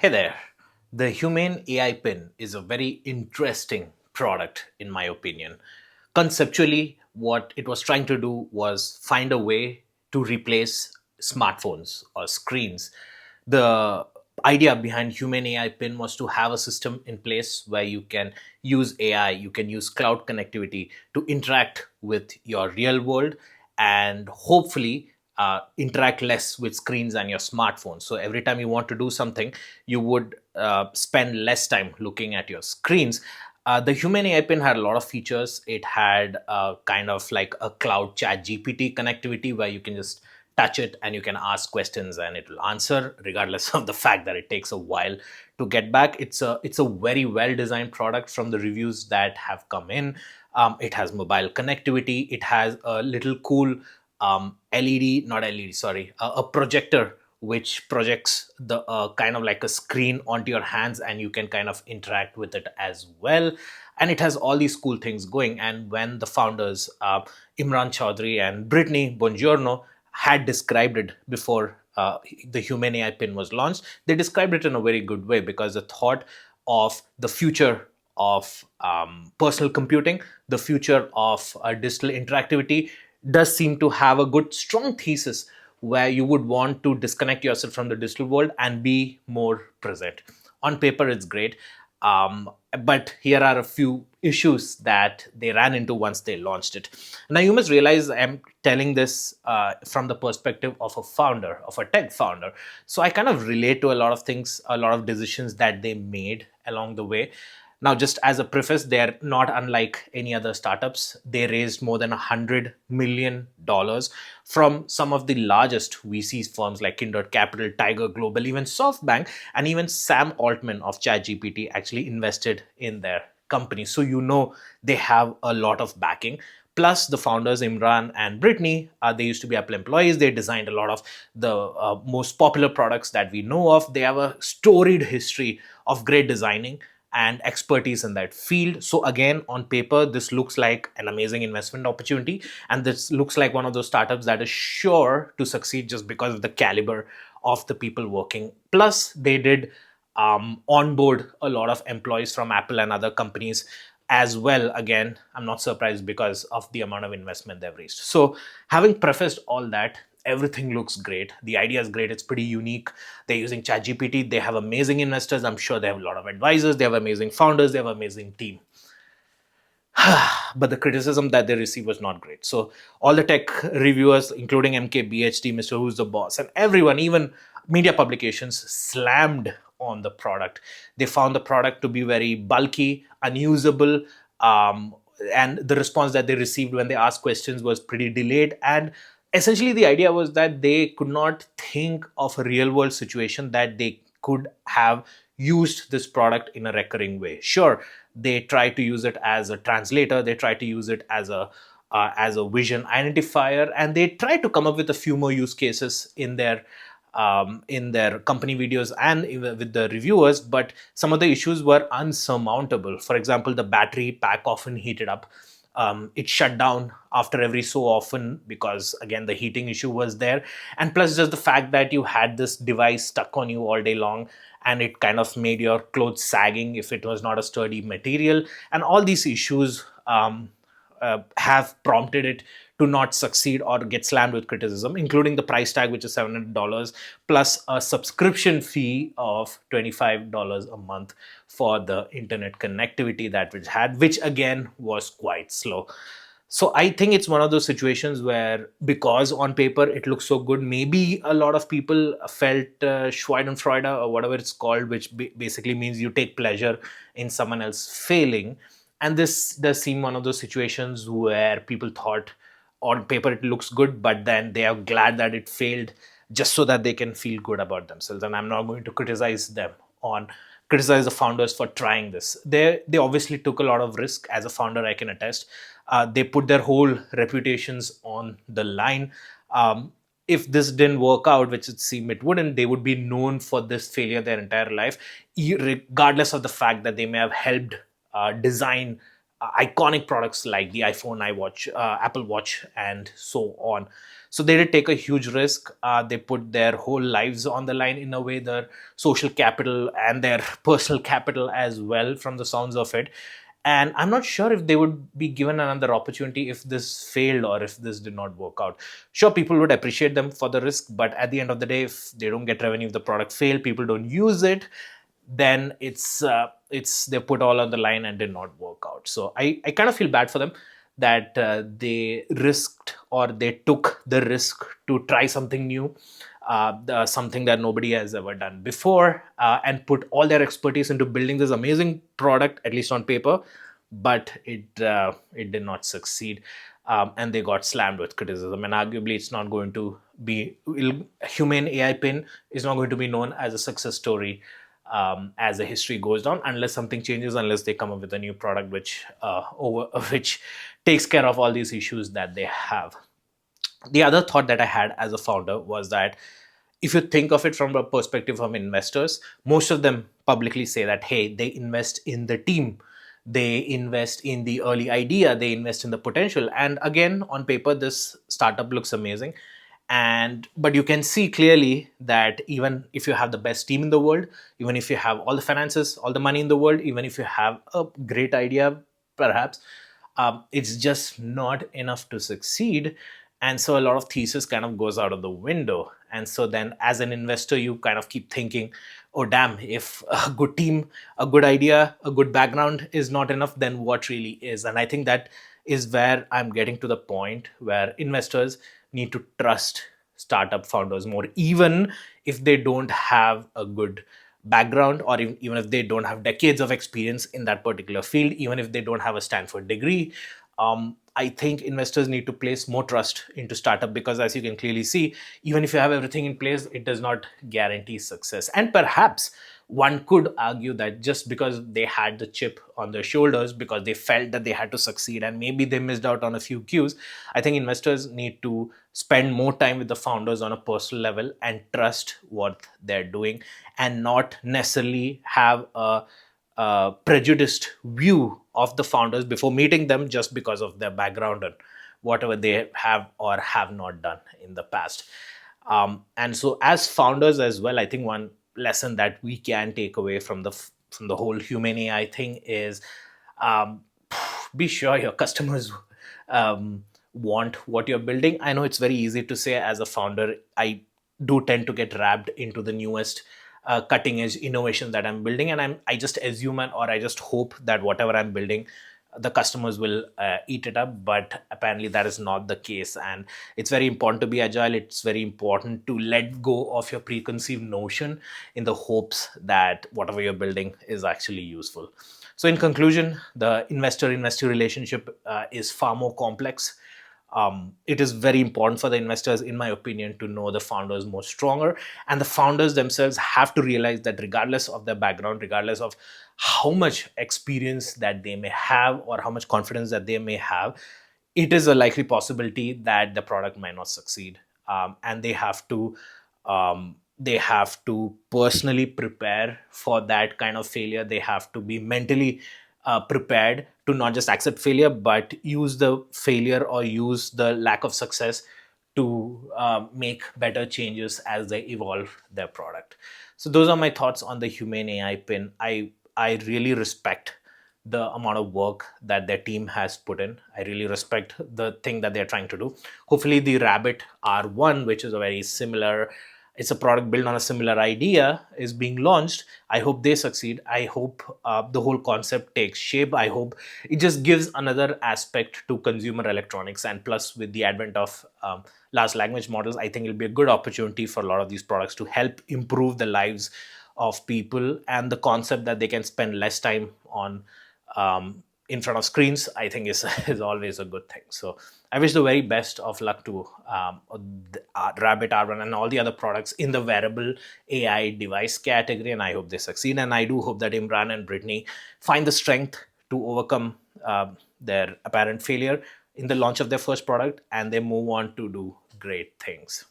Hey there. The Humane AI Pen is a very interesting product, in my opinion. Conceptually, what it was trying to do was find a way to replace smartphones or screens. The idea behind Humane AI Pen was to have a system in place where you can use AI, you can use cloud connectivity to interact with your real world and hopefully interact less with screens and your smartphone. So every time you want to do something, you would spend less time looking at your screens. The Human AI Pen had a lot of features. It had kind of like a cloud chat GPT connectivity where you can just touch it and you can ask questions and it will answer regardless of the fact that it takes a while to get back. It's a very well designed product from the reviews that have come in. It has mobile connectivity. It has a little cool LED, not LED, sorry, a projector which projects the kind of like a screen onto your hands and you can kind of interact with it as well. And it has all these cool things going. And when the founders, Imran, Chaudhry, and Brittany, Bonjourno, had described it before the Humane AI Pin was launched, they described it in a very good way because the thought of the future of personal computing, the future of digital interactivity, does seem to have a good, strong thesis where you would want to disconnect yourself from the digital world and be more present. On paper, it's great. But here are a few issues that they ran into once they launched it. Now, you must realize I'm telling this from the perspective of a founder, of a tech founder. So I kind of relate to a lot of things, a lot of decisions that they made along the way. Now, just as a preface, they're not unlike any other startups. They raised more than $100 million from some of the largest VC firms like Kindred Capital, Tiger Global, even SoftBank, and even Sam Altman of ChatGPT actually invested in their company. So they have a lot of backing. Plus, the founders Imran and Brittany, they used to be Apple employees. They designed a lot of the most popular products that we know of. They have a storied history of great designing and expertise in that field. So again, on paper, this looks like an amazing investment opportunity, and this looks like one of those startups that is sure to succeed just because of the caliber of the people working. Plus, they did onboard a lot of employees from Apple and other companies as well. Again, I'm not surprised because of the amount of investment they've raised. So, having prefaced all that, everything looks great. The idea is great. It's pretty unique. They're using ChatGPT. They have amazing investors. I'm sure they have a lot of advisors. They have amazing founders. They have amazing team. But the criticism that they received was not great. So all the tech reviewers, including MKBHD, Mr. Who's the Boss, and everyone, even media publications, slammed on the product. They found the product to be very bulky, unusable, and the response that they received when they asked questions was pretty delayed. And essentially, the idea was that they could not think of a real world situation that they could have used this product in a recurring way. Sure, they try to use it as a translator, they try to use it as a vision identifier, and they try to come up with a few more use cases in their company videos and even with the reviewers. But some of the issues were unsurmountable. For example, the battery pack often heated up. It shut down after every so often because again the heating issue was there, and plus just the fact that you had this device stuck on you all day long and it kind of made your clothes sagging if it was not a sturdy material, and all these issues have prompted it to not succeed or get slammed with criticism, including the price tag, which is $700, plus a subscription fee of $25 a month for the internet connectivity that it had, which again was quite slow. So I think it's one of those situations where, because on paper it looks so good, maybe a lot of people felt Schadenfreude or whatever it's called, which basically means you take pleasure in someone else failing. And this does seem one of those situations where people thought on paper it looks good, but then they are glad that it failed just so that they can feel good about themselves. And I'm not going to criticize the founders for trying this. They obviously took a lot of risk. As a founder, I can attest. They put their whole reputations on the line. If this didn't work out, which it seemed it wouldn't, they would be known for this failure their entire life, regardless of the fact that they may have helped design iconic products like the iPhone, iWatch, Apple Watch, and so on. So they did take a huge risk. They put their whole lives on the line, in a way, their social capital and their personal capital as well, from the sounds of it. And I'm not sure if they would be given another opportunity if this failed or if this did not work out. Sure, people would appreciate them for the risk, but at the end of the day, if they don't get revenue, if the product failed, people don't use it, then it's they put all on the line and did not work out. So I kind of feel bad for them that they risked, or they took the risk to try something new, something that nobody has ever done before, and put all their expertise into building this amazing product, at least on paper. But it did not succeed, and they got slammed with criticism. And arguably, it's not going to be Humane AI Pen is not going to be known as a success story as the history goes down, unless something changes, unless they come up with a new product which takes care of all these issues that they have. The other thought that I had as a founder was that, if you think of it from a perspective of investors, most of them publicly say that, hey, they invest in the team, they invest in the early idea, they invest in the potential. And again, on paper, this startup looks amazing. And but you can see clearly that even if you have the best team in the world, even if you have all the finances, all the money in the world, even if you have a great idea, perhaps, it's just not enough to succeed. And so a lot of thesis kind of goes out of the window. And so then, as an investor, you kind of keep thinking, oh damn, if a good team, a good idea, a good background is not enough, then what really is? And I think that is where I'm getting to the point where investors need to trust startup founders more, even if they don't have a good background, or even if they don't have decades of experience in that particular field, even if they don't have a Stanford degree. I think investors need to place more trust into startup, because, as you can clearly see, even if you have everything in place, it does not guarantee success. And perhaps one could argue that just because they had the chip on their shoulders, because they felt that they had to succeed and maybe they missed out on a few cues, I think investors need to spend more time with the founders on a personal level and trust what they're doing, and not necessarily have a prejudiced view of the founders before meeting them, just because of their background and whatever they have or have not done in the past. And so, as founders as well, I think one lesson that we can take away from the whole human AI thing is, um, be sure your customers want what you're building. I know it's very easy to say as a founder. I do tend to get wrapped into the newest cutting edge innovation that I'm building, and I just assume or I just hope that whatever I'm building, the customers will eat it up. But apparently that is not the case, and it's very important to be agile. It's very important to let go of your preconceived notion, in the hopes that whatever you're building is actually useful. So in conclusion, the investor relationship is far more complex. It is very important for the investors, in my opinion, to know the founders more stronger, and the founders themselves have to realize that, regardless of their background, regardless of how much experience that they may have or how much confidence that they may have, it is a likely possibility that the product might not succeed. And they have to personally prepare for that kind of failure. They have to be mentally prepared to not just accept failure, but use the failure or use the lack of success to make better changes as they evolve their product. So those are my thoughts on the Humane AI Pin. I really respect the amount of work that their team has put in. I really respect the thing that they're trying to do. Hopefully, the Rabbit R1, which is a very similar, it's a product built on a similar idea, is being launched. I hope they succeed. I hope the whole concept takes shape. I hope it just gives another aspect to consumer electronics. And plus, with the advent of large language models, I think it'll be a good opportunity for a lot of these products to help improve the lives of people. And the concept that they can spend less time on in front of screens, I think is always a good thing. So I wish the very best of luck to Rabbit R1 and all the other products in the wearable AI device category, and I hope they succeed. And I do hope that Imran and Brittany find the strength to overcome their apparent failure in the launch of their first product, and they move on to do great things.